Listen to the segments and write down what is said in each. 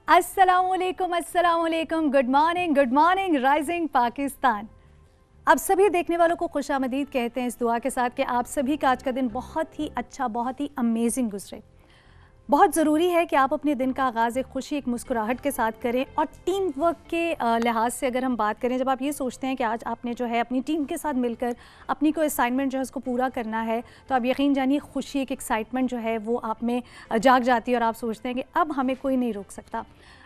السلام علیکم good morning rising Pakistan. اب سبھی دیکھنے والوں کو خوش آمدید کہتے ہیں اس دعا کے ساتھ کہ آپ سبھی کا آج کا دن بہت ہی اچھا، بہت ہی امیزنگ گزرے. بہت ضروری ہے کہ آپ اپنے دن کا آغاز ایک خوشی، ایک مسکراہٹ کے ساتھ کریں. اور ٹیم ورک کے لحاظ سے اگر ہم بات کریں، جب آپ یہ سوچتے ہیں کہ آج آپ نے جو ہے اپنی ٹیم کے ساتھ مل کر اپنی کوئی اسائنمنٹ جو ہے اس کو پورا کرنا ہے، تو آپ یقین جانیے خوشی، ایک ایکسائٹمنٹ جو ہے وہ آپ میں جاگ جاتی ہے اور آپ سوچتے ہیں کہ اب ہمیں کوئی نہیں روک سکتا.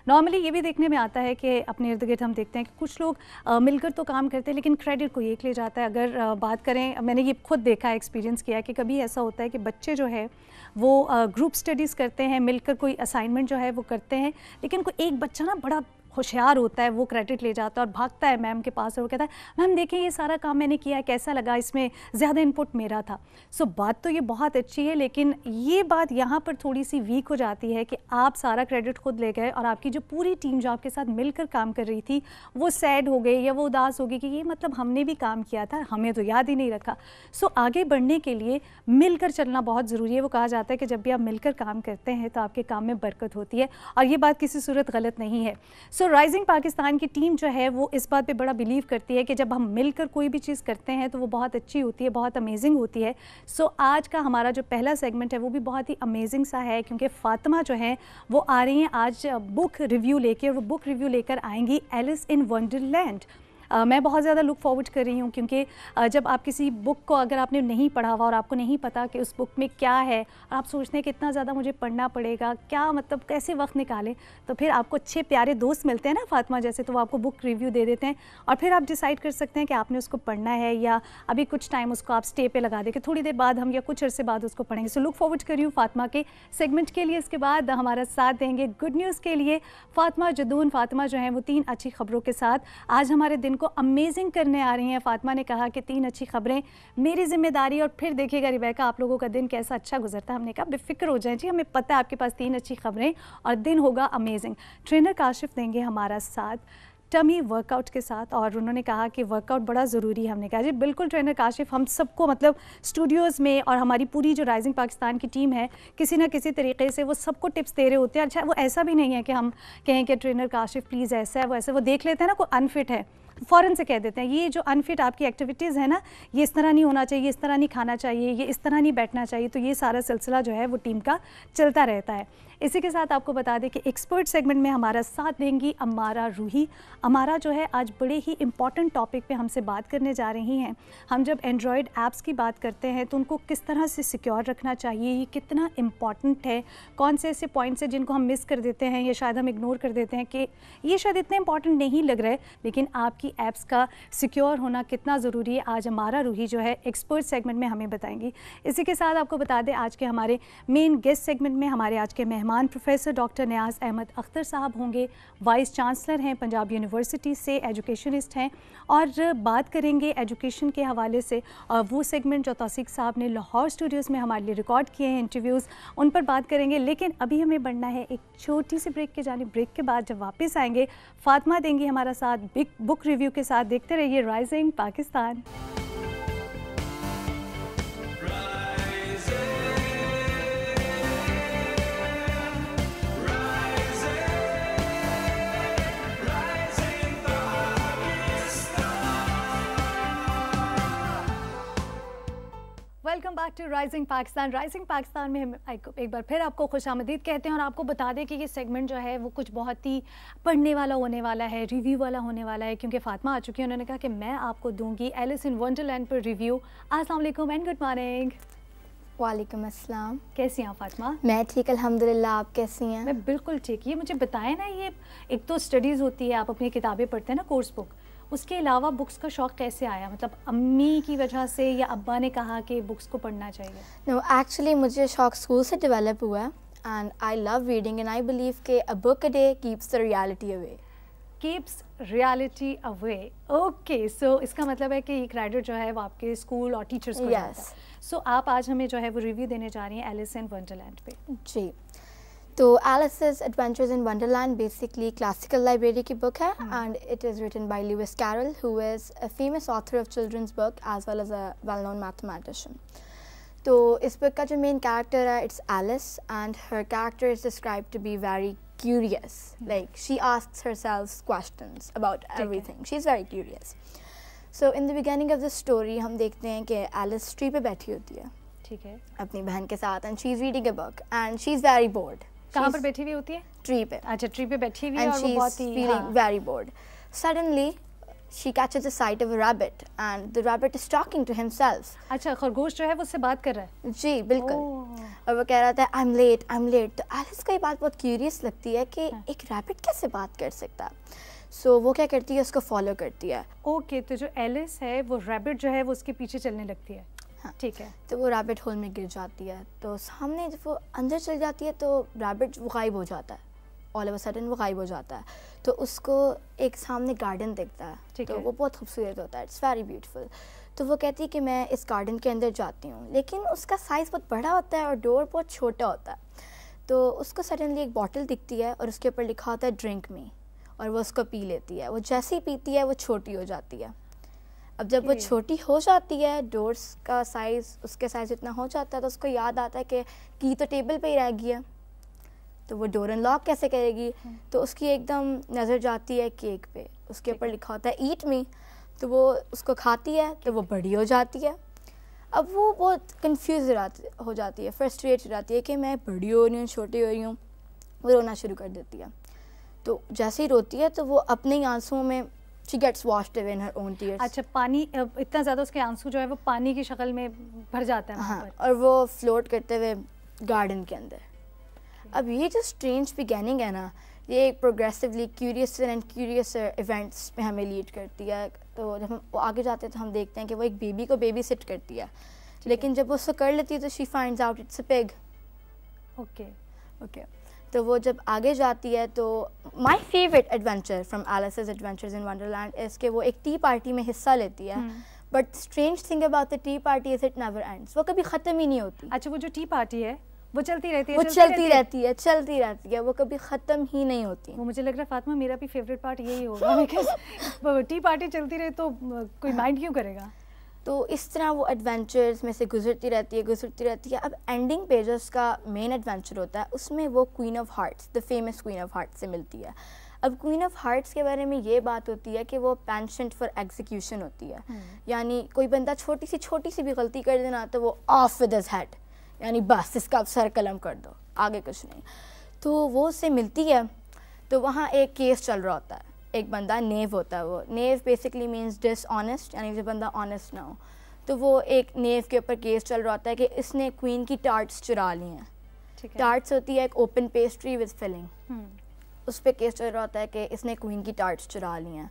نارملی یہ بھی دیکھنے میں آتا ہے کہ اپنے ارد گرد ہم دیکھتے ہیں کہ کچھ لوگ مل کر تو کام کرتے ہیں لیکن کریڈٹ کوئی ایک لے جاتا ہے. اگر بات کریں، میں نے یہ خود دیکھا ہے، ایکسپیرینس کیا ہے کہ کبھی ایسا ہوتا ہے کہ بچے جو ہے وہ گروپ سٹڈیز کرتے ہیں، مل کر کوئی اسائنمنٹ جو ہے وہ کرتے ہیں، لیکن کوئی ایک بچہ نا بڑا ہوشیار ہوتا ہے، وہ کریڈٹ لے جاتا ہے اور بھاگتا ہے میم کے پاس اور وہ کہتا ہے میم دیکھیں یہ سارا کام میں نے کیا ہے، کیسا لگا، اس میں زیادہ انپٹ میرا تھا. سو بات تو یہ بہت اچھی ہے، لیکن یہ بات یہاں پر تھوڑی سی ویک ہو جاتی ہے کہ آپ سارا کریڈٹ خود لے گئے اور آپ کی جو پوری ٹیم جو آپ کے ساتھ مل کر کام کر رہی تھی وہ سیڈ ہو گئی یا وہ اداس ہو گئی کہ یہ مطلب ہم نے بھی کام کیا تھا، ہمیں تو یاد ہی نہیں رکھا. سو آگے بڑھنے کے لیے مل کر چلنا بہت ضروری ہے. وہ کہا جاتا ہے کہ جب بھی آپ مل کر کام کرتے ہیں تو آپ کے کام میں برکت ہوتی ہے اور یہ بات کسی صورت غلط نہیں ہے. سو رائزنگ پاکستان کی ٹیم جو ہے وہ اس بات پہ بڑا بلیو کرتی ہے کہ جب ہم مل کر کوئی بھی چیز کرتے ہیں تو وہ بہت اچھی ہوتی ہے، بہت امیزنگ ہوتی ہے. سو آج کا ہمارا جو پہلا سیگمنٹ ہے وہ بھی بہت ہی امیزنگ سا ہے، کیونکہ فاطمہ جو ہیں وہ آ رہی ہیں آج بک ریویو لے کے، اور وہ بک ریویو لے کر آئیں گی ایلس ان ونڈرلینڈ. میں بہت زیادہ لک فارورڈ کر رہی ہوں، کیونکہ جب آپ کسی بک کو اگر آپ نے نہیں پڑھا ہوا اور آپ کو نہیں پتا کہ اس بک میں کیا ہے اور آپ سوچتے ہیں کہ اتنا زیادہ مجھے پڑھنا پڑے گا، کیا مطلب کیسے وقت نکالیں، تو پھر آپ کو اچھے پیارے دوست ملتے ہیں نا فاطمہ جیسے، تو وہ آپ کو بک ریویو دے دیتے ہیں اور پھر آپ ڈیسائیڈ کر سکتے ہیں کہ آپ نے اس کو پڑھنا ہے یا ابھی کچھ ٹائم اس کو آپ اسٹے پہ لگا دیں کہ تھوڑی دیر بعد ہم یا کچھ عرصے بعد اس کو پڑھیں گے. سو لک فارورڈ کر رہی ہوں فاطمہ کے سیگمنٹ کے لیے. اس کے بعد ہمارا ساتھ دیں گے گڈ نیوز کے لیے فاطمہ جدون. فاطمہ جو ہیں وہ 3 اچھی خبروں کے ساتھ آج ہمارے دن کو امیزنگ کرنے آ رہی ہیں. فاطمہ نے کہا کہ 3 اچھی خبریں میری ذمہ داری، اور پھر دیکھیے گا ریبیکا آپ لوگوں کا دن کیسا اچھا گزرتا ہے. ہم نے کہا بے فکر ہو جائیں جی، ہمیں پتہ ہے آپ کے پاس 3 اچھی خبریں اور دن ہوگا امیزنگ. ٹرینر کاشف دیں گے ہمارا ساتھ ٹمی ورک آؤٹ کے ساتھ، اور انہوں نے کہا کہ ورک آؤٹ بڑا ضروری ہے. ہم نے کہا جی بالکل ٹرینر کاشف، ہم سب کو مطلب اسٹوڈیوز میں اور ہماری پوری جو رائزنگ پاکستان کی ٹیم ہے کسی نہ کسی طریقے سے وہ سب کو ٹپس دے رہے ہوتے ہیں. اچھا وہ ایسا بھی نہیں ہے کہ ہم کہیں کہ ٹرینر کاشف پلیز ایسا ہے وہ ایسا، وہ دیکھ لیتے ہیں نا کوئی انفٹ ہے فوراً سے کہہ دیتے ہیں یہ جو انفٹ آپ کی ایکٹیویٹیز ہے نا، یہ اس طرح نہیں ہونا چاہیے، اس طرح نہیں کھانا چاہیے، یہ اس طرح نہیں بیٹھنا چاہیے. تو یہ سارا سلسلہ جو ہے وہ ٹیم کا چلتا رہتا ہے. اسی کے ساتھ آپ کو بتا دیں کہ ایکسپرٹ سیگمنٹ میں ہمارا ساتھ دیں گی امارا روحی. امارا جو ہے آج بڑے ہی امپورٹنٹ ٹاپک پہ ہم سے بات کرنے جا رہی ہیں. ہم جب اینڈرائڈ ایپس کی بات کرتے ہیں تو ان کو کس طرح سے سیکیور رکھنا چاہیے، یہ کتنا امپورٹنٹ ہے، کون سے ایسے پوائنٹس ہیں جن کو ہم مس کر دیتے ہیں یا شاید ہم اگنور کر دیتے ہیں کہ یہ شاید اتنے امپورٹنٹ نہیں لگ رہے، لیکن آپ کی ایپس کا سیکیور ہونا کتنا ضروری ہے آج امارا روحی جو ہے ایکسپرٹ سیگمنٹ میں ہمیں بتائیں گی. اسی کے ساتھ آپ کو بتا دیں آج کے ہمارے مین گیسٹ سیگمنٹ میں ہمارے آج کے مہمان پروفیسر ڈاکٹر نیاز احمد اختر صاحب ہوں گے. وائس چانسلر ہیں پنجاب یونیورسٹی سے، ایجوکیشنسٹ ہیں، اور بات کریں گے ایجوکیشن کے حوالے سے وہ سیگمنٹ جو توثیق صاحب نے لاہور اسٹوڈیوز میں ہمارے لیے ریکارڈ کیے ہیں انٹرویوز، ان پر بات کریں گے. لیکن ابھی ہمیں بڑھنا ہے ایک چھوٹی سی بریک کی جانب. بریک کے بعد جب واپس آئیں گے فاطمہ دیں گی ہمارا ساتھ بک ریویو کے ساتھ. دیکھتے رہیے Rising Pakistan. Welcome back to Rising Pakistan. Rising Pakistan میں ہم ایک بار پھر آپ کو خوش آمدید کہتے ہیں اور آپ کو بتا دیں کہ یہ سیگمنٹ جو ہے وہ کچھ بہت ہی پڑھنے والا ہونے والا ہے، ریویو والا ہونے والا ہے، کیونکہ فاطمہ آ چکی ہے. انہوں نے کہا کہ میں آپ کو دوں گی ایلس ان ونڈرلینڈ پر ریویو. السلام علیکم اینڈ گڈ مارننگ. وعلیکم السلام. کیسی ہیں فاطمہ؟ میں ٹھیک الحمد للہ، آپ کیسی ہیں؟ میں بالکل ٹھیک. یہ مجھے بتائیں نا، یہ ایک تو اسٹڈیز ہوتی ہے، آپ اپنی کتابیں پڑھتے ہیں نا کورس بک، اس کے علاوہ بکس کا شوق کیسے آیا؟ مطلب امی کی وجہ سے یا ابا نے کہا کہ بکس کو پڑھنا چاہیے؟ نو ایکچولی مجھے شوق اسکول سے ڈیولپ ہوا ہے and I love reading and I believe کہ a book a day keeps the reality away. Keeps reality away. Okay, so اس کا مطلب ہے کہ یہ کریڈٹ جو ہے وہ آپ کے اسکول اور ٹیچرس کو جاتا ہے. سو آپ آج ہمیں جو ہے وہ ریویو دینے جا رہی ہیں ایلس ان ونڈرلینڈ پہ. جی، تو Alice's Adventures in Wonderland basically classical library کی بک ہے and it is written by Lewis Carroll who is a famous author of children's book as well as a well known mathematician. تو اس book کا جو main character ہے it's Alice and her character is describe to be very curious. Like she asks herself questions about everything. She's very curious. So in the beginning of the story ہم دیکھتے ہیں کہ else tree پہ بیٹھی ہوتی ہے ٹھیک ہے اپنی بہن کے ساتھ and she's reading a book and she's very bored. کہاں پر بیٹھی ہوئی ہوتی ہے؟ ٹری پہ. اچھا ٹری پہ بیٹھی ہوئی ہے And اور وہ she's بہت ہی feeling very bored. Suddenly she catches a sight of a rabbit and the rabbit is talking to himself. اچھا خرگوش جو ہے وہ اس سے بات کر رہا ہے. جی بالکل. اور وہ کہہ رہا تھا I'm late. تو ایلس کو یہ بات بہت کیوریس لگتی ہے کہ ایک ریبٹ کیسے بات کر سکتا ہے. سو وہ کیا کرتی ہے اس کو فالو کرتی ہے. اوکے تو جو ایلس ہے وہ ریبٹ جو ہے وہ اس کے پیچھے چلنے لگتی ہے. ٹھیک ہے. تو وہ ریبٹ ہول میں گر جاتی ہے. تو سامنے جب وہ اندر چل جاتی ہے تو ریبٹ وہ غائب ہو جاتا ہے. آل آف اے سڈن وہ غائب ہو جاتا ہے. تو اس کو ایک سامنے گارڈن دکھتا ہے. تو وہ بہت خوبصورت ہوتا ہے. It's very beautiful. تو وہ کہتی ہے کہ میں اس گارڈن کے اندر جاتی ہوں, لیکن اس کا سائز بہت بڑا ہوتا ہے اور ڈور بہت چھوٹا ہوتا ہے. تو اس کو سڈنلی ایک باٹل دکھتی ہے اور اس کے اوپر لکھا ہوتا ہے ڈرنک می, اور وہ اس کو پی لیتی ہے. وہ جیسے ہی پیتی ہے وہ چھوٹی ہو جاتی ہے. اب جب وہ چھوٹی ہو جاتی ہے, ڈورس کا سائز اس کے سائز اتنا ہو جاتا ہے, تو اس کو یاد آتا ہے کہ کی تو ٹیبل پہ ہی رہ گئی ہے, تو وہ ڈور ان لاک کیسے کرے گی. تو اس کی ایک دم نظر جاتی ہے کیک پہ, اس کے اوپر لکھا ہوتا ہے ایٹ می. تو وہ اس کو کھاتی ہے تو وہ بڑی ہو جاتی ہے. اب وہ بہت کنفیوز ہو جاتی ہے, فرسٹریٹ ہو جاتی ہے کہ میں بڑی ہو رہی ہوں چھوٹی ہو رہی ہوں. وہ رونا شروع کر دیتی ہے. تو جیسے ہی روتی ہے تو وہ اپنے ہی آنسوؤں میں she gets washed away in her own tears. اچھا پانی اتنا زیادہ اس کے آنسو جو ہے وہ پانی کی شکل میں بھر جاتا ہے وہاں پر, اور وہ فلوٹ کرتے ہوئے گارڈن کے اندر. اب یہ جو اسٹرینج بگیننگ ہے نا, یہ ایک پروگریسولی کیوریسر ایونٹس پہ ہمیں لیڈ کرتی ہے. تو جب ہم آگے جاتے ہیں تو ہم دیکھتے ہیں کہ وہ ایک بیبی کو بیبی سٹ کرتی ہے, لیکن جب وہ اس کو کر لیتی ہے تو she finds out it's a pig. Okay. تو وہ جب آگے جاتی ہے تو my favourite adventure from Alice's adventures in Wonderland اس کہ وہ ایک ٹی پارٹی میں حصہ لیتی ہے, but strange thing about the tea party is it never ends. وہ کبھی ختم ہی نہیں ہوتی. اچھا وہ جو ٹی پارٹی ہے وہ چلتی رہتی ہے, وہ چلتی رہتی ہے, وہ کبھی ختم ہی نہیں ہوتی. وہ مجھے لگ رہا ہے فاطمہ میرا بھی فیوریٹ پارٹ یہی ہوگا, ٹی پارٹی چلتی رہے تو کوئی مائنڈ کیوں کرے گا. تو اس طرح وہ ایڈونچرز میں سے گزرتی رہتی ہے. اب اینڈنگ پہ جو اس کا مین ایڈونچر ہوتا ہے اس میں وہ queen of hearts, the famous queen of hearts سے ملتی ہے. اب کوئین آف ہارٹس کے بارے میں یہ بات ہوتی ہے کہ وہ پینشنٹ فار ایگزیکیوشن ہوتی ہے. یعنی کوئی بندہ چھوٹی سی بھی غلطی کر دینا تو وہ آف ود ہز ہیڈ, یعنی بس اس کا سر قلم کر دو, آگے کچھ نہیں. تو وہ اس سے ملتی ہے. تو وہاں ایک کیس چل رہا ہوتا ہے. ایک بندہ نیو ہوتا ہے. وہ نیو بیسکلی مینس ڈس آنیسٹ, یعنی جو بندہ آنیسٹ نہ ہو. تو وہ ایک نیو کے اوپر کیس چل رہا ہوتا ہے کہ اس نے کوئین کی ٹارٹس چرا لی ہیں. ٹارٹس ہوتی ہے ایک اوپن پیسٹری وتھ فلنگ, اس پہ کیس چل رہا ہوتا ہے کہ اس نے کوئین کی ٹارٹس چرا لی ہیں.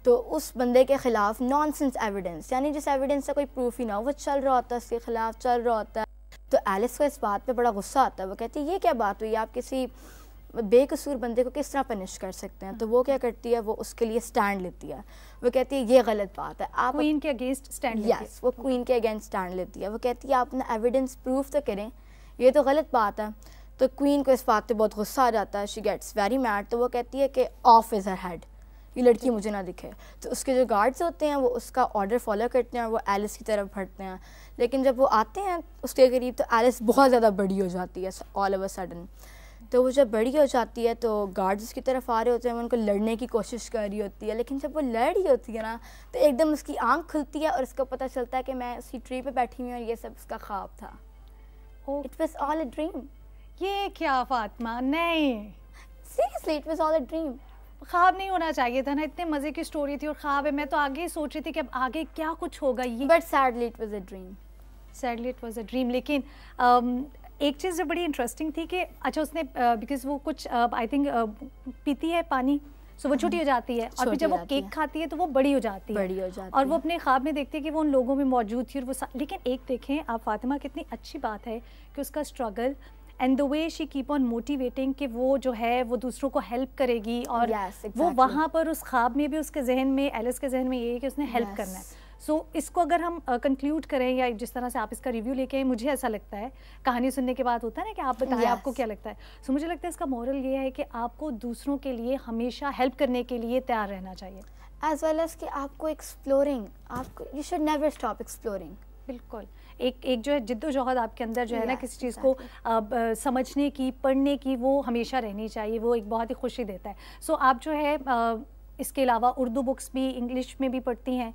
تو اس بندے کے خلاف نان سینس ایویڈنس, یعنی جس ایویڈنس سے کوئی پروف ہی نہ ہو, وہ چل رہا ہوتا ہے, اس کے خلاف چل رہا ہوتا ہے. تو ایلس کو اس بات پہ بڑا غصہ آتا ہے. وہ کہتی ہے یہ کیا بات ہوئی, آپ کسی بے قصور بندے کو کس طرح پنش کر سکتے ہیں. تو وہ کیا کرتی ہے, وہ اس کے لیے اسٹینڈ لیتی ہے. وہ کہتی ہے یہ غلط بات ہے, آپ کوئین کے اگینسٹ اسٹینڈ لیتی ہے. یس, وہ کوئین کے اگینسٹ اسٹینڈ لیتی ہے. وہ کہتی ہے آپ اپنا ایویڈنس پروف تو کریں, یہ تو غلط بات ہے. تو کوئین کو اس بات پہ بہت غصہ آ جاتا ہے. She gets very made. تو وہ کہتی ہے کہ آف از ہر ہیڈ, یہ لڑکی مجھے نہ دکھے. تو اس کے جو گارڈز ہوتے ہیں وہ اس کا آرڈر فالو کرتے ہیں اور وہ ایلس کی طرف بڑھتے ہیں. لیکن جب وہ آتے ہیں اس کے قریب تو ایلس بہت زیادہ بڑی ہو جاتی ہے آل اوور سڈن. تو وہ جب بڑی ہو جاتی ہے تو گارڈز اس کی طرف آ رہے ہوتے ہیں, وہ ان کو لڑنے کی کوشش کر رہی ہوتی ہے. لیکن جب وہ لڑ رہی ہوتی ہے نا تو ایک دم اس کی آنکھ کھلتی ہے اور اس کو پتہ چلتا ہے کہ میں اسی ٹری پہ بیٹھی ہوئی ہوں اور یہ سب اس کا خواب تھا. It was all a dream. یہ کیا فاطمہ, نہیں seriously it was all a dream. خواب نہیں ہونا چاہیے تھا نا, اتنے مزے کی اسٹوری تھی اور خواب ہے. میں تو آگے ہی سوچ رہی تھی کہ اب آگے کیا کچھ ہوگا. یہ but sadly it was a dream. Sadly it was a dream. لیکن ایک چیز جو بڑی انٹرسٹنگ تھی کہ اچھا اس نے بیکاز وہ کچھ آئی تھنک پیتی ہے پانی, سو وہ چھوٹی ہو جاتی ہے, اور پھر جب وہ کیک کھاتی ہے تو وہ بڑی ہو جاتی ہے, اور وہ اپنے خواب میں دیکھتی ہے کہ وہ ان لوگوں میں موجود تھی. اور وہ لیکن ایک دیکھیں آپ فاطمہ, کتنی اچھی بات ہے کہ اس کا struggle and the way she keep on motivating کہ وہ جو ہے وہ دوسروں کو ہیلپ کرے گی. اور وہ وہاں پر اس خواب میں بھی اس کے ذہن میں, ایلس کے ذہن میں یہ ہے کہ اس نے ہیلپ کرنا ہے. سو اس کو اگر ہم کنکلوڈ کریں یا جس طرح سے آپ اس کا ریویو لے کے, مجھے ایسا لگتا ہے کہانی سننے کے بعد ہوتا ہے نا کہ آپ بتائیں آپ کو کیا لگتا ہے. سو مجھے لگتا ہے اس کا مورل یہ ہے کہ آپ کو دوسروں کے لیے ہمیشہ ہیلپ کرنے کے لیے تیار رہنا چاہیے, ایز ویل ایز کہ آپ کو ایکسپلورنگ, آپ کو you should never stop exploring. بالکل ایک جو ہے جدوجہد آپ کے اندر جو ہے نا کسی چیز کو سمجھنے کی پڑھنے کی وہ ہمیشہ رہنی چاہیے, وہ ایک بہت ہی خوشی دیتا ہے. سو آپ جو ہے اس کے علاوہ اردو بکس بھی انگلش میں بھی پڑھتی ہیں؟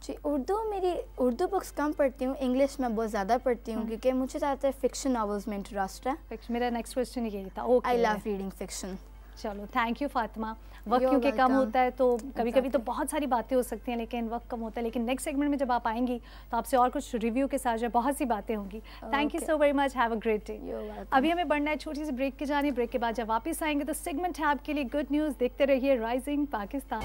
جی اردو بکس کم پڑھتی ہوں, انگلش میں بہت زیادہ پڑھتی ہوں کیونکہ مجھے زیادہ تر فکشن ناولز میں انٹرسٹ ہے. میرا نیکسٹ کوسچن یہی تھا. آئی لو ریڈنگ فکشن. چلو تھینک یو فاطمہ. وقت کیونکہ کم ہوتا ہے تو کبھی کبھی تو بہت ساری باتیں ہو سکتی ہیں لیکن وقت کم ہوتا ہے, لیکن نیکسٹ سیگمنٹ میں جب آپ آئیں گی تو آپ سے اور کچھ ریویو کے ساتھ جو ہے بہت سی باتیں ہوں گی. Thank you so very much, have a great day. ابھی ہمیں بڑھنا ہے چھوٹی سی بریک کی جانب. بریک کے بعد جب واپس آئیں گے تو سیگمنٹ ہے آپ کے لیے گڈ نیوز. دیکھتے رہیے Rising Pakistan.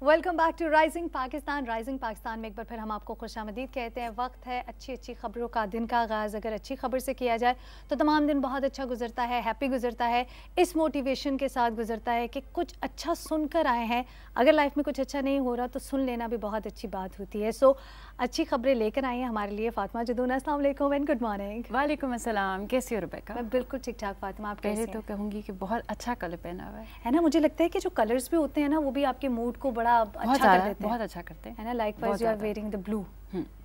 Welcome back to Rising Pakistan. Rising Pakistan میں ایک بار پھر ہم آپ کو خوش آمدید کہتے ہیں. وقت ہے اچھی خبروں کا. دن کا آغاز اگر اچھی خبر سے کیا جائے تو تمام دن بہت اچھا گزرتا ہے, ہیپی گزرتا ہے, اس موٹیویشن کے ساتھ گزرتا ہے کہ کچھ اچھا سن کر آئے ہیں. اگر لائف میں کچھ اچھا نہیں ہو رہا تو سن لینا بھی بہت اچھی بات ہوتی ہے. سو اچھی خبریں لے کر آئی ہیں ہمارے لیے فاطمہ جدون. السلام علیکم اینڈ گڈ مارننگ. وعلیکم السلام. کیسی ہو ربیکا؟ میں بالکل ٹھیک ٹھاک فاطمہ. آپ پہلے تو کہوں گی کہ بہت اچھا کلر پہنا ہوا ہے نا. مجھے لگتا ہے کہ جو کلرز بھی ہوتے ہیں نا وہ بھی آپ کے موڈ کو بڑا اچھا کر دیتے ہیں. بہت اچھا کرتے ہیں نا. Likewise you are wearing the blue,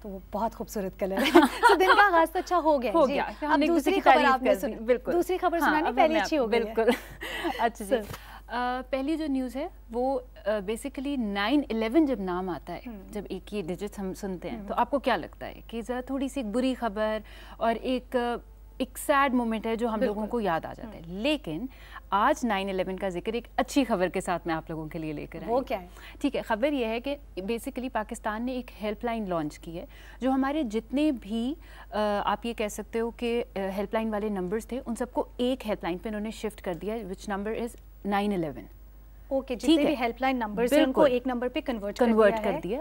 تو وہ بہت خوبصورت کلر ہے. تو دن کا آغاز تو اچھا ہو گیا جی. اب دوسری خبر آپ نے سنی. بالکل دوسری خبر سنانی پہلی اچھی ہو گئی. بالکل اچھا جی. پہلی جو نیوز ہے وہ بیسیکلی 9/11 جب نام آتا ہے, جب ایک یہ ڈیجٹ ہم سنتے ہیں تو آپ کو کیا لگتا ہے کہ ذرا تھوڑی سی ایک بری خبر اور ایک سیڈ مومنٹ ہے جو ہم لوگوں کو یاد آ جاتا ہے. لیکن آج 9/11 کا ذکر ایک اچھی خبر کے ساتھ میں آپ لوگوں کے لیے لے کر آئی. وہ کیا ہے؟ ٹھیک ہے, خبر یہ ہے کہ بیسیکلی پاکستان نے ایک ہیلپ لائن لانچ کی ہے جو ہمارے جتنے بھی آپ یہ کہہ سکتے ہو کہ ہیلپ لائن والے نمبرز تھے ان سب کو ایک ہیلپ لائن پہ انہوں نے شفٹ کر دیا, وچ نمبر از 9/11. اوکے, جتنے بھی ہیلپ لائن نمبرز ہیں ان کو ایک نمبر پہ کنورٹ کر دیا.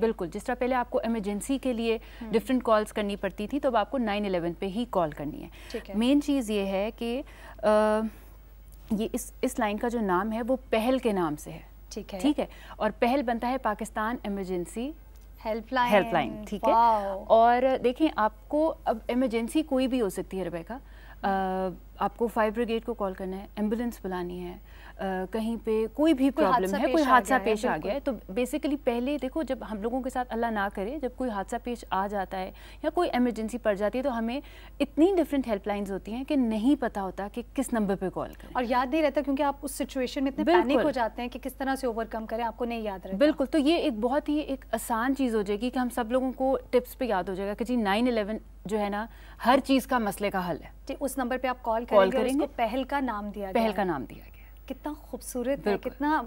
بالکل جس طرح پہلے آپ کو ایمرجنسی کے لیے ڈفرینٹ کالز کرنی پڑتی تھی تو اب آپ کو 9/11 پہ ہی کال کرنی ہے. مین چیز یہ ہے کہ یہ اس لائن کا جو نام ہے وہ پہل کے نام سے ہے. ٹھیک ہے, اور پہل بنتا ہے پاکستان ایمرجنسی ہیلپ لائن. ٹھیک ہے, اور دیکھیں آپ کو اب ایمرجنسی کوئی بھی ہو سکتی ہے ربیکا. آپ کو فائر بریگیڈ کو کال کرنا ہے, ایمبولینس بلانی ہے, کہیں پہ کوئی بھی پرابلم ہے, کوئی حادثہ پیش آ گیا ہے, تو بیسیکلی پہلے دیکھو جب ہم لوگوں کے ساتھ اللہ نہ کرے جب کوئی حادثہ پیش آ جاتا ہے یا کوئی ایمرجنسی پڑ جاتی ہے تو ہمیں اتنی ڈفرینٹ ہیلپ لائنز ہوتی ہیں کہ نہیں پتہ ہوتا کہ کس نمبر پہ کال کریں, اور یاد نہیں رہتا کیونکہ آپ اس سچویشن میں اتنے پینک ہو جاتے ہیں کہ کس طرح سے اوور کم کریں, آپ کو نہیں یاد رہتا. بالکل, تو یہ ایک بہت ہی ایک آسان چیز ہو جائے گی کہ ہم سب لوگوں کو ٹپس پہ یاد ہو جائے گا کہ جی 9/11 جو ہے نا ہر چیز کا مسئلے کا حل ہے. اس نمبر پہ آپ کال کریں گے, اس کو پہل کا نام دیا گیا. کتنا خوبصورت ہے, کتنا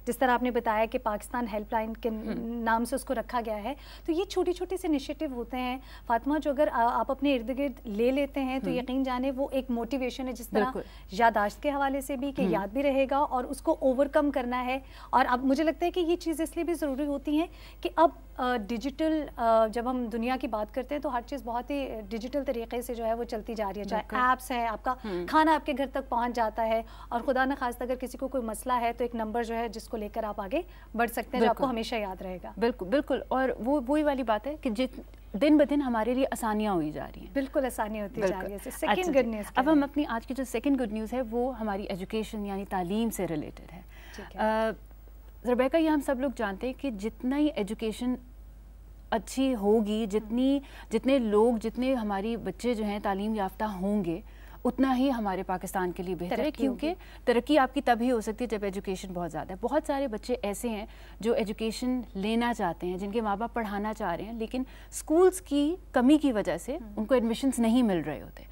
جس طرح آپ نے بتایا کہ پاکستان ہیلپ لائن کے نام سے اس کو رکھا گیا ہے. تو یہ چھوٹی چھوٹی سے انیشیٹو ہوتے ہیں فاطمہ جو اگر آپ اپنے ارد گرد لے لیتے ہیں تو یقین جانے وہ ایک موٹیویشن ہے, جس طرح یادداشت کے حوالے سے بھی کہ یاد بھی رہے گا اور اس کو اوور کم کرنا ہے. اور اب مجھے لگتا ہے کہ یہ چیز اس لیے بھی ضروری ہوتی ہے کہ اب ڈیجیٹل جب ہم دنیا کی بات کرتے ہیں تو ہر چیز بہت ہی ڈیجیٹل طریقے سے جو ہے وہ چلتی جا رہی ہے. چاہے ایپس ہیں, آپ کا کھانا آپ کے گھر تک پہنچ جاتا ہے, اور خدا نخواستہ اگر کسی کو کوئی مسئلہ ہے تو ایک نمبر جو ہے جس کو لے کر آپ آگے بڑھ سکتے ہیں جو آپ کو ہمیشہ یاد رہے گا. بالکل, اور وہی والی بات ہے کہ دن بدن ہمارے لیے آسانیاں ہوئی جا رہی ہیں. بالکل آسانی ہوتی جا رہی ہے. سیکنڈ گڈ نیوز, اب ہم اپنی آج کی جو سیکنڈ گڈ نیوز ہے وہ ہماری ایجوکیشن یعنی تعلیم سے ریلیٹڈ ہے. ربیکا, یہ ہم سب لوگ جانتے ہیں کہ جتنا ہی ایجوکیشن اچھی ہوگی, جتنے ہماری بچے جو ہیں تعلیم یافتہ ہوں گے اتنا ہی ہمارے پاکستان کے لیے بہتر ہے, کیونکہ ترقی آپ کی تب ہی ہو سکتی ہے جب ایجوکیشن بہت زیادہ ہے. بہت سارے بچے ایسے ہیں جو ایجوکیشن لینا چاہتے ہیں, جن کے ماں باپ پڑھانا چاہ رہے ہیں, لیکن سکولز کی کمی کی وجہ سے ان کو ایڈمیشنز نہیں مل رہے ہوتے.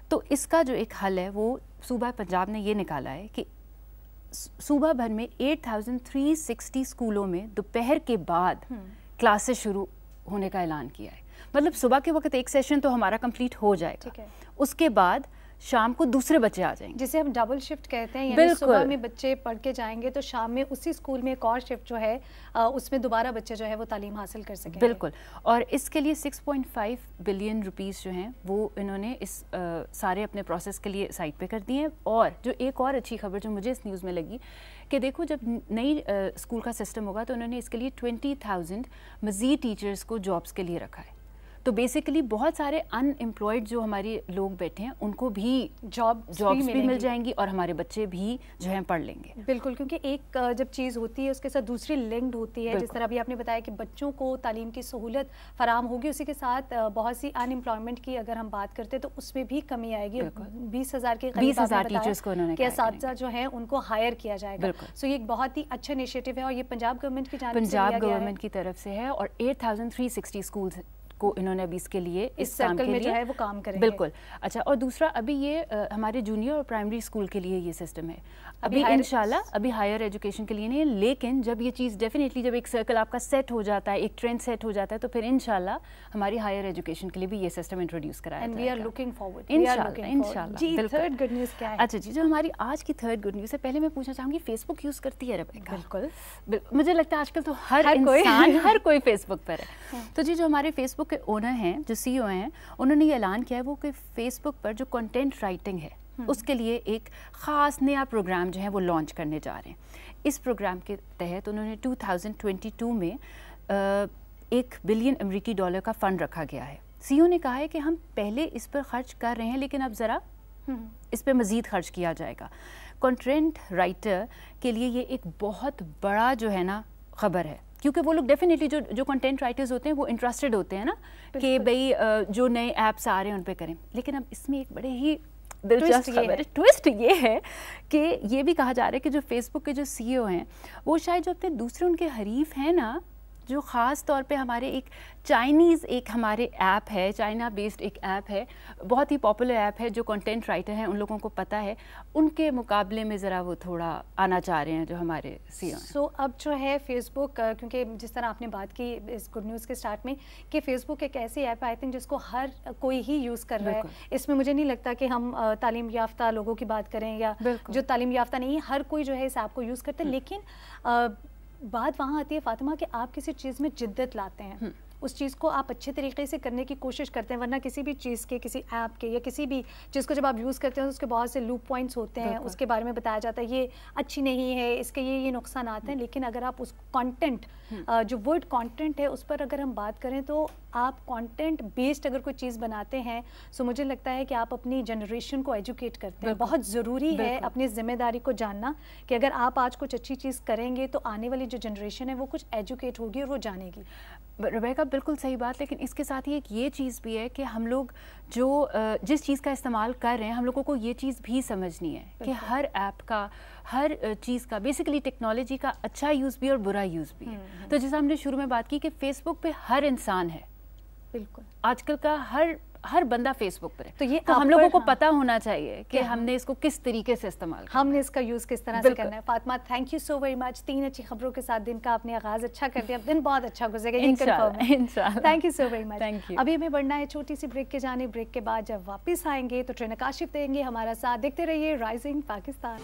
تو اس کا جو ایک حل ہے وہ صوبہ پنجاب نے یہ نکالا ہے کہ صوبہ بھر میں 8360 اسکولوں میں دوپہر کے بعد کلاسز شروع ہونے کا اعلان کیا ہے. مطلب صبح کے وقت ایک سیشن تو ہمارا کمپلیٹ ہو جائے گا, اس کے بعد شام کو دوسرے بچے آ جائیں گے, جسے ہم ڈبل شفٹ کہتے ہیں, یعنی صبح میں بچے پڑھ کے جائیں گے تو شام میں اسی اسکول میں ایک اور شفٹ جو ہے اس میں دوبارہ بچے جو ہے وہ تعلیم حاصل کر سکیں. بالکل, اور اس کے لیے 6.5 بلین روپیز جو ہیں وہ انہوں نے اس سارے اپنے پروسیس کے لیے سائٹ پہ کر دی ہیں. اور جو ایک اور اچھی خبر جو مجھے اس نیوز میں لگی کہ دیکھو جب نئی اسکول کا سسٹم ہوگا تو انہوں نے اس کے لیے 20,000 مزید ٹیچرز کو جابس کے لیے رکھا ہے. تو بیسیکلی بہت سارے ان امپلائڈ جو ہمارے لوگ بیٹھے ہیں ان کو بھی جابس بھی مل جائیں گی اور ہمارے بچے بھی جو ہیں پڑھ لیں گے. بالکل, کیونکہ ایک جب چیز ہوتی ہے اس کے ساتھ دوسری لنکڈ ہوتی ہے. جس طرح بھی آپ نے بتایا کہ بچوں کو تعلیم کی سہولت فراہم ہوگی, اسی کے ساتھ بہت سی ان امپلائمنٹ کی اگر ہم بات کرتے ہیں تو اس میں بھی کمی آئے گی. 20,000 کے قریب 20,000 ٹیچرز کو انہوں نے کہ اساتذہ جو ہیں ان کو ہائر کیا جائے گا. سو یہ ایک بہت ہی اچھا انیشیٹو ہے اور یہ پنجاب گورنمنٹ کی جانب سے پنجاب گورنمنٹ کی طرف سے ہے. اور 8,360 اسکولز کو انہوں نے ابھی اس کے لیے اس سرکل میں جو ہے وہ کام کریں گے. بالکل. اچھا, اور دوسرا ابھی یہ ہمارے جونیئر اور پرائمری اسکول کے لیے یہ سسٹم ہے. ابھی انشاءاللہ ابھی ہائر ایجوکیشن کے لیے نہیں ہے, لیکن جب یہ چیز ڈیفینیٹلی جب ایک سرکل آپ کا سیٹ ہو جاتا ہے, ایک ٹرینڈ سیٹ ہو جاتا ہے, تو پھر انشاءاللہ ہماری ہائر ایجوکیشن کے لیے بھی یہ سسٹم انٹروڈیوس کرایا جائے گا. And we are looking forward انشاءاللہ. جی, تھرڈ گڈ نیوز کیا ہے؟ اچھا جی, جو ہماری آج کی تھرڈ گڈ نیوز ہے, پہلے میں پوچھنا چاہوں گی فیس بک یوز کرتی ہے ربیکا؟ بالکل, مجھے لگتا ہے آج کل تو ہر انسان ہر کوئی فیس بک پر ہے. تو جی جو ہمارے فیس بک کے اونر ہیں, جو سی او ہیں, انہوں نے یہ اعلان کیا ہے وہ کہ فیس بک پر جو کنٹینٹ رائٹنگ ہے اس کے لیے ایک خاص نیا پروگرام جو ہے وہ لانچ کرنے جا رہے ہیں. اس پروگرام کے تحت انہوں نے 2022 میں 1 بلین امریکی ڈالر کا فنڈ رکھا گیا ہے. سی او نے کہا ہے کہ ہم پہلے اس پر خرچ کر رہے ہیں لیکن اب ذرا اس پہ مزید خرچ کیا جائے گا. کنٹینٹ رائٹر کے لیے یہ ایک بہت بڑا جو ہے نا خبر ہے, کیونکہ وہ لوگ ڈیفینیٹلی جو کنٹینٹ رائٹرز ہوتے ہیں وہ انٹرسٹڈ ہوتے ہیں نا کہ بھئی جو نئے ایپس آ رہے ہیں ان پہ کریں. لیکن اب اس میں ایک بڑے ہی دلچسپ خبر ہے, ٹوسٹ یہ ہے کہ یہ بھی کہا جا رہا ہے کہ جو فیس بک کے جو سی او ہیں وہ شاید جو اپنے دوسرے ان کے حریف ہیں نا, جو خاص طور پہ ہمارے ایک چائنیز ایک ہمارے ایپ ہے, چائنا بیسڈ ایک ایپ ہے, بہت ہی پاپولر ایپ ہے, جو کنٹینٹ رائٹر ہیں ان لوگوں کو پتہ ہے, ان کے مقابلے میں ذرا وہ تھوڑا آنا چاہ رہے ہیں جو ہمارے سی او ہیں. سو اب جو ہے فیس بک, کیونکہ جس طرح آپ نے بات کی اس گڈ نیوز کے سٹارٹ میں کہ فیس بک ایک ایسی ایپ ہے آئی تھنک جس کو ہر کوئی ہی یوز کر رہا ہے. اس میں مجھے نہیں لگتا کہ ہم تعلیم یافتہ لوگوں کی بات کریں یا جو تعلیم یافتہ نہیں ہے, ہر کوئی جو ہے اس ایپ کو یوز کرتے ہیں. لیکن بات وہاں آتی ہے فاطمہ کہ آپ کسی چیز میں جدت لاتے ہیں, اس چیز کو آپ اچھے طریقے سے کرنے کی کوشش کرتے ہیں, ورنہ کسی بھی چیز کے, کسی ایپ کے یا کسی بھی چیز کو جب آپ یوز کرتے ہیں اس کے بہت سے لوپ پوائنٹس ہوتے ہیں, اس کے بارے میں بتایا جاتا ہے یہ اچھی نہیں ہے, اس کے یہ نقصانات ہیں. لیکن اگر آپ اس کانٹینٹ جو ورڈ کانٹینٹ ہے اس پر اگر ہم بات کریں تو آپ کانٹینٹ بیسڈ اگر کوئی چیز بناتے ہیں سو مجھے لگتا ہے کہ آپ اپنی جنریشن کو ایجوکیٹ کرتے ہیں. بہت ضروری ہے اپنی ذمہ داری کو جاننا کہ اگر آپ آج کچھ اچھی چیز کریں گے تو آنے والی جو جنریشن ہے وہ کچھ ایجوکیٹ ہوگی اور وہ جانے گی. ربیکا بالکل صحیح بات, لیکن اس کے ساتھ ہی ایک یہ چیز بھی ہے کہ ہم لوگ جو جس چیز کا استعمال کر رہے ہیں ہم لوگوں کو یہ چیز بھی سمجھنی ہے کہ ہر ایپ کا, ہر چیز کا, بیسیکلی ٹیکنالوجی کا اچھا یوز بھی اور برا یوز بھی ہے. تو جیسا ہم نے شروع میں بات کی کہ فیس بک پہ ہر انسان ہے, بالکل آج کل کا ہر بندہ فیس بک پر ہے, تو ہم لوگوں کو پتہ ہونا چاہیے کہ ہم نے اس کو کس طریقے سے استعمال کرنا ہے, ہم نے اس کا یوز کس طرح سے کرنا ہے. Fatima thank you so very much, 3 اچھی خبروں کے ساتھ دن کا آپ نے آغاز اچھا کر دیا, اب دن بہت اچھا گزرے گا یہ کنفرم ہے. Thank you so very much. ابھی ہمیں بڑھنا ہے چھوٹی سی بریک کے جانے, بریک کے بعد جب واپس آئیں گے تو ٹرینر کاشف دیں گے ہمارا ساتھ. دیکھتے رہیے Rising Pakistan.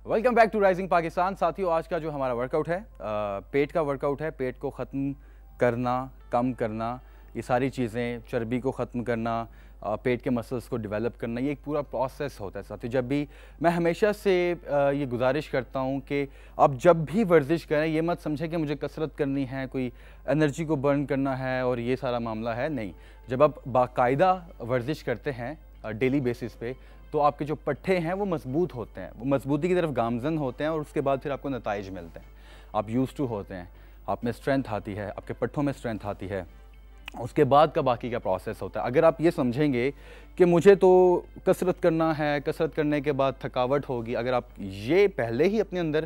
Welcome back to Rising Pakistan. ساتھیوں آج کا جو ہمارا ورک آؤٹ ہے پیٹ کا ورک آؤٹ ہے. پیٹ کو ختم کرنا, کم کرنا, یہ ساری چیزیں, چربی کو ختم کرنا, پیٹ کے مسلس کو ڈیولپ کرنا, یہ ایک پورا پروسیس ہوتا ہے. ساتھیوں جب بھی میں ہمیشہ سے یہ گزارش کرتا ہوں کہ آپ جب بھی ورزش کریں یہ مت سمجھیں کہ مجھے کسرت کرنی ہے, کوئی انرجی کو برن کرنا ہے اور یہ سارا معاملہ ہے. نہیں, جب آپ باقاعدہ ورزش کرتے ہیں ڈیلی بیسس پہ تو آپ کے جو پٹھے ہیں وہ مضبوط ہوتے ہیں, وہ مضبوطی کی طرف گامزن ہوتے ہیں اور اس کے بعد پھر آپ کو نتائج ملتے ہیں, آپ یوز ٹو ہوتے ہیں, آپ میں اسٹرینتھ آتی ہے, آپ کے پٹھوں میں اسٹرینتھ آتی ہے. اس کے بعد کا باقی کا پروسیس ہوتا ہے. اگر آپ یہ سمجھیں گے کہ مجھے تو کسرت کرنا ہے, کسرت کرنے کے بعد تھکاوٹ ہوگی, اگر آپ یہ پہلے ہی اپنے اندر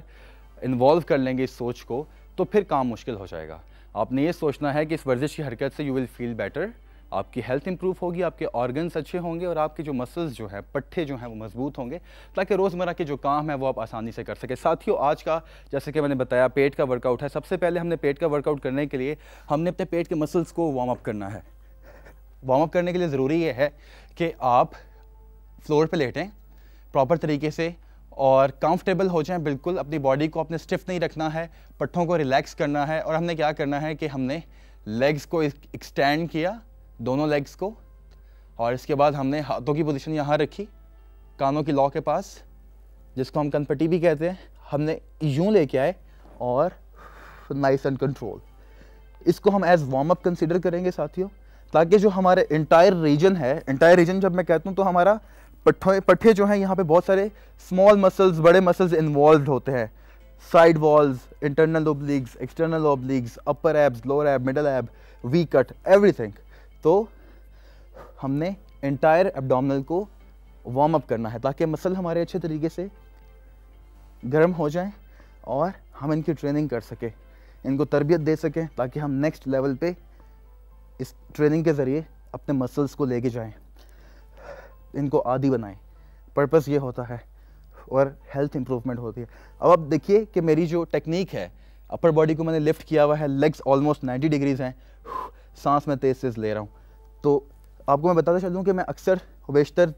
انوالو کر لیں گے اس سوچ کو تو پھر کام مشکل ہو جائے گا. آپ نے یہ سوچنا ہے کہ اس ورزش کی حرکت سے یو ول فیل بیٹر, آپ کی ہیلتھ امپروو ہوگی, آپ کے آرگنس اچھے ہوں گے اور آپ کے جو مسلز جو ہیں, پٹھے جو ہیں وہ مضبوط ہوں گے, تاکہ روزمرہ کے جو کام ہیں وہ آپ آسانی سے کر سکیں. ساتھیوں, آج کا جیسے کہ میں نے بتایا پیٹ کا ورک آؤٹ ہے. سب سے پہلے ہم نے پیٹ کا ورک آؤٹ کرنے کے لیے ہم نے اپنے پیٹ کے مسلز کو وارم اپ کرنا ہے. وارم اپ کرنے کے لیے ضروری یہ ہے کہ آپ فلور پہ لیٹیں پراپر طریقے سے اور کمفرٹیبل ہو جائیں بالکل. اپنی باڈی کو اپنے اسٹف نہیں رکھنا ہے, پٹھوں کو ریلیکس کرنا ہے. اور ہم نے کیا کرنا ہے کہ ہم نے لیگز کو ایکسٹینڈ کیا, دونوں لیگز کو, اور اس کے بعد ہم نے ہاتھوں کی پوزیشن یہاں رکھی کانوں کی لاء کے پاس, جس کو ہم کنپٹی بھی کہتے ہیں. ہم نے یوں لے کے آئے اور نائس اینڈ کنٹرول. اس کو ہم ایز وارم اپ کنسیڈر کریں گے ساتھیوں, تاکہ جو ہمارے انٹائر ریجن ہے, انٹائر ریجن جب میں کہتا ہوں تو ہمارا پٹھے جو ہیں یہاں پہ بہت سارے اسمال مسلز, بڑے مسلز انوالوڈ ہوتے ہیں. سائڈ والز, انٹرنل اوبلیگز, ایکسٹرنل اوبلیگز, اپر ایبز, لوور ایب, مڈل ایب, وی کٹ, ایوری تھنگ. تو ہم نے انٹائر ایبڈومنل کو وارم اپ کرنا ہے تاکہ مسل ہمارے اچھے طریقے سے گرم ہو جائیں اور ہم ان کی ٹریننگ کر سکیں, ان کو تربیت دے سکیں, تاکہ ہم نیکسٹ لیول پہ اس ٹریننگ کے ذریعے اپنے مسلز کو لے کے جائیں, ان کو عادی بنائیں. پرپس یہ ہوتا ہے اور ہیلتھ امپروومنٹ ہوتی ہے. اب آپ دیکھیے کہ میری جو ٹیکنیک ہے, اپر باڈی کو میں نے لفٹ کیا ہوا ہے, لیگس آلموسٹ 90 ڈگریز ہیں, سانس میں تیز لے رہا ہوں. تو آپ کو میں بتاتا چلوں کہ میں اکثر بیشتر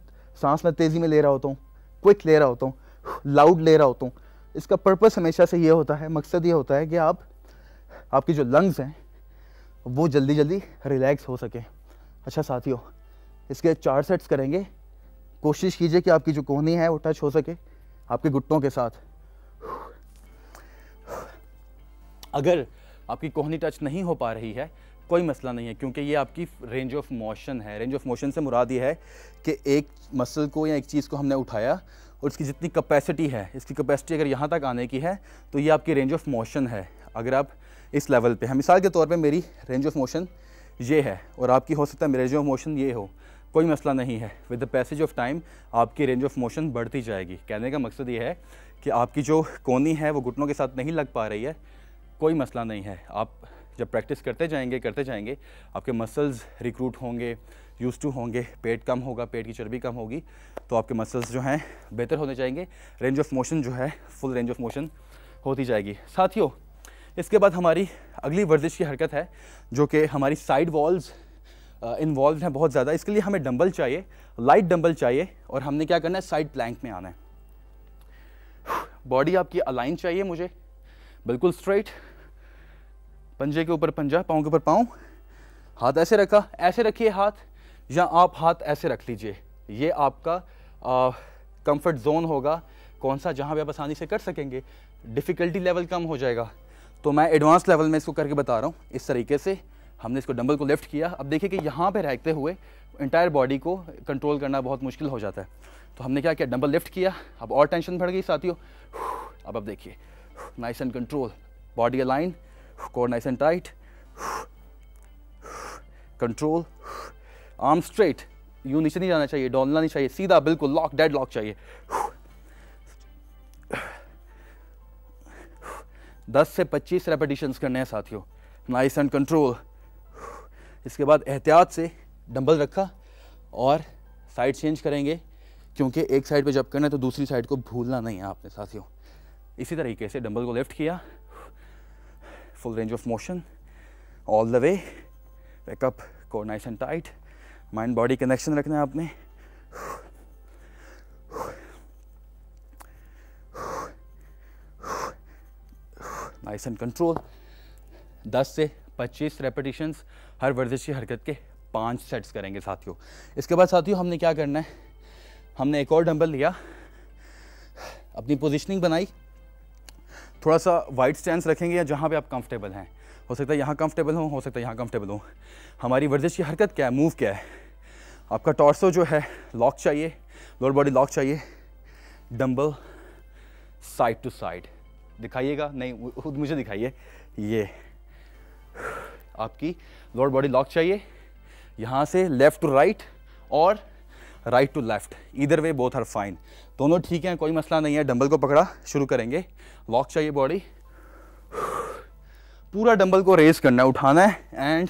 سانس میں تیزی میں لے رہا ہوتا ہوں, کوئک لے رہا ہوتا ہوں, لاؤڈ لے رہا ہوتا ہوں. اس کا پرپس ہمیشہ سے یہ ہوتا ہے, مقصد یہ ہوتا ہے کہ آپ کی جو لنگز ہیں وہ جلدی ریلیکس ہو سکیں. اچھا ساتھیوں, اس کے 4 سیٹس کریں گے. کوشش کیجئے کہ آپ کی جو کوہنی ہے وہ ٹچ ہو سکے آپ کے گھٹنوں کے ساتھ. اگر آپ کی کوہنی ٹچ نہیں ہو پا رہی ہے کوئی مسئلہ نہیں ہے, کیونکہ یہ آپ کی رینج آف موشن ہے. رینج آف موشن سے مراد یہ ہے کہ ایک مسل کو یا ایک چیز کو ہم نے اٹھایا اور اس کی جتنی کیپیسٹی ہے, اس کی کیپیسٹی اگر یہاں تک آنے کی ہے تو یہ آپ کی رینج آف موشن ہے. اگر آپ اس لیول پہ ہیں, مثال کے طور پہ میری رینج آف موشن یہ ہے اور آپ کی ہو سکتا ہے رینج آف موشن یہ ہو, کوئی مسئلہ نہیں ہے. With the passage of time آپ کی رینج آف موشن بڑھتی جائے گی. کہنے کا مقصد یہ ہے کہ آپ کی جو کونی ہے وہ گھٹنوں کے ساتھ نہیں لگ پا رہی ہے, کوئی مسئلہ نہیں ہے. آپ جب پریکٹس کرتے جائیں گے آپ کے مسلز ریکروٹ ہوں گے, یوز ٹو ہوں گے, پیٹ کم ہوگا, پیٹ کی چربی کم ہوگی, تو آپ کے مسلز جو ہیں بہتر ہونے جائیں گے. رینج آف موشن جو ہے فل رینج آف موشن ہوتی جائے گی. ساتھیوں, اس کے بعد ہماری اگلی ورزش کی حرکت ہے جو کہ ہماری سائڈ والز انوالوڈ ہیں بہت زیادہ. اس کے لیے ہمیں ڈمبل چاہیے, لائٹ ڈمبل چاہیے, اور ہم نے کیا کرنا ہے, سائڈ پلانک میں آنا ہے. باڈی آپ کی الائن چاہیے مجھے, بالکل اسٹریٹ, پنجے کے اوپر پنجہ, پاؤں کے اوپر پاؤں, ہاتھ ایسے رکھا, ایسے رکھیے ہاتھ, یا آپ ہاتھ ایسے رکھ لیجئے. یہ آپ کا کمفرٹ زون ہوگا, کون سا, جہاں پہ آپ آسانی سے کر سکیں گے. ڈیفیکلٹی لیول کم ہو جائے گا. تو میں ایڈوانس لیول میں اس کو کر کے بتا رہا ہوں. اس طریقے سے ہم نے اس کو ڈمبل کو لفٹ کیا. اب دیکھیں کہ یہاں پہ رہتے ہوئے انٹائر باڈی کو کنٹرول کرنا بہت مشکل ہو جاتا ہے. تو ہم نے کیا ڈمبل لفٹ کیا. اب اور ٹینشن بڑھ گئی ساتھیوں. اب دیکھیے, nice and control, body align, core nice and tight, control, arm straight, یوں نیچے نہیں جانا چاہیے, ڈولنا نہیں چاہیے, سیدھا بالکل لاک, ڈیڈ لاک چاہیے. 10 سے 25 ریپیٹیشنز کرنے ہیں ساتھیوں. Nice and control. اس کے بعد احتیاط سے ڈمبل رکھا اور سائڈ چینج کریں گے, کیونکہ ایک سائڈ پہ جب کرنا ہے تو دوسری سائڈ کو بھولنا نہیں ہے آپ نے ساتھیوں. اسی طریقے سے ڈمبل کو لفٹ کیا, full range of motion, all the way, back up, core nice and tight, mind body connection رکھنا ہے آپ نے. Nice and control. 10 سے 25 ریپیٹیشنز ہر ورزش کی حرکت کے 5 سیٹس کریں گے ساتھیوں. اس کے بعد ساتھیوں ہم نے کیا کرنا ہے, ہم نے ایک اور ڈمبل لیا, اپنی پوزیشننگ بنائی, تھوڑا سا وائڈ سٹینس رکھیں گے یا جہاں پہ آپ کمفرٹیبل ہیں. ہو سکتا ہے یہاں کمفرٹیبل ہو سکتا ہے یہاں کمفرٹیبل ہو. ہماری ورزش کی حرکت کیا ہے, موو کیا ہے, آپ کا ٹارسو جو ہے لاک چاہیے, لوور باڈی لاک چاہیے. ڈمبل سائڈ ٹو سائڈ, دکھائیے گا, نہیں خود مجھے دکھائیے. یہ آپ کی لوور باڈی لاک چاہیے, یہاں سے لیفٹ ٹو رائٹ اور right to left, either way both are fine, دونوں ٹھیک ہیں, کوئی مسئلہ نہیں ہے. ڈمبل کو پکڑا, شروع کریں گے, لاک چاہیے باڈی, پورا ڈمبل کو ریز کرنا ہے, اٹھانا ہے اینڈ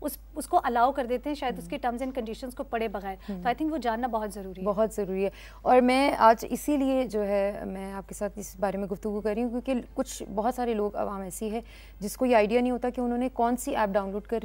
اس کو الاؤ کر دیتے ہیں شاید اس کے ٹرمز اینڈ کنڈیشنز کو پڑھے بغیر. تو آئی تھنک وہ جاننا بہت ضروری ہے. بہت ضروری ہے. اور میں آج اسی لیے جو ہے میں آپ کے ساتھ اس بارے میں گفتگو کر رہی ہوں کیونکہ کچھ بہت سارے لوگ عوام ایسی ہے جس کو یہ آئیڈیا نہیں ہوتا کہ انہوں نے کون سی ایپ ڈاؤن لوڈ کر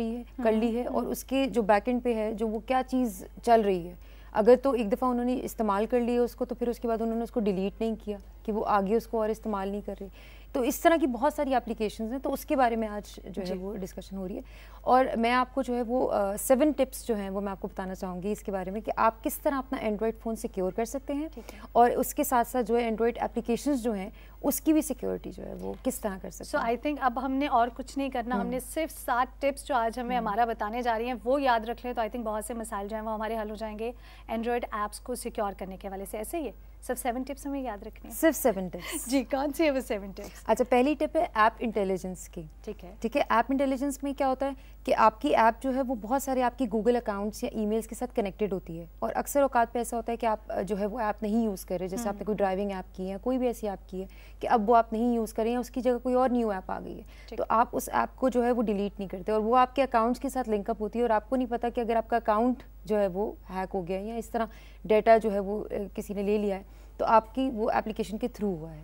لی ہے اور اس کے جو بیک اینڈ پہ ہے جو وہ کیا چیز چل رہی ہے. اگر تو ایک دفعہ انہوں نے استعمال کر لیا اس کو تو پھر اس کے بعد انہوں نے اس کو ڈیلیٹ نہیں کیا کہ وہ آگے اس کو اور استعمال نہیں کر رہی. تو اس طرح کی بہت ساری اپلیکیشنز ہیں, تو اس کے بارے میں آج جو ہے وہ ڈسکشن ہو رہی ہے. اور میں آپ کو جو ہے وہ 7 ٹپس جو ہیں وہ میں آپ کو بتانا چاہوں گی اس کے بارے میں کہ آپ کس طرح اپنا اینڈرائڈ فون سیکیور کر سکتے ہیں اور اس کے ساتھ ساتھ جو ہے اینڈرائڈ اپلیکیشنز جو ہیں اس کی بھی سیکیورٹی جو ہے وہ کس طرح کر سکتے ہیں. سو آئی تھنک اب ہم نے اور کچھ نہیں کرنا, ہم نے صرف 7 ٹپس جو آج ہمیں ہمارا بتانے جا رہی ہیں وہ یاد رکھ لیں تو آئی تھنک بہت سے مسائل جو ہیں وہ ہمارے حل ہو جائیں گے اینڈرائڈ ایپس کو سیکیور کرنے کے حوالے سے. ایسے ہی ہے صرف 7 ٹپس ہمیں یاد رکھنے ہیں. صرف 7 ٹپس. جی کون سی ہے وہ 7 ٹپس؟ اچھا, پہلی ٹپ ہے ایپ انٹیلیجنس کی. ٹھیک ہے, ایپ انٹیلیجنس میں کیا ہوتا ہے کہ آپ کی ایپ جو ہے وہ بہت سارے آپ کی گوگل اکاؤنٹس یا ای میلس کے ساتھ کنیکٹڈ ہوتی ہے اور اکثر اوقات پہ ایسا ہوتا ہے کہ آپ جو ہے وہ ایپ نہیں یوز کر رہے, جیسے آپ نے کوئی ڈرائیونگ ایپ کی ہے, کوئی بھی ایسی ایپ کی ہے کہ اب وہ آپ نہیں یوز کر رہے ہیں, اس کی جگہ کوئی اور نیو ایپ آ گئی ہے, تو آپ اس ایپ کو جو ہے وہ ڈیلیٹ نہیں کرتے اور وہ آپ کے اکاؤنٹس کے ساتھ لنک اپ ہوتی ہے اور آپ کو نہیں پتا کہ اگر آپ کا اکاؤنٹ جو ہے وہ ہیک ہو گیا ہے یا اس طرح ڈیٹا جو ہے وہ کسی نے لے لیا ہے تو آپ کی وہ اپلیکیشن کے تھرو ہوا ہے.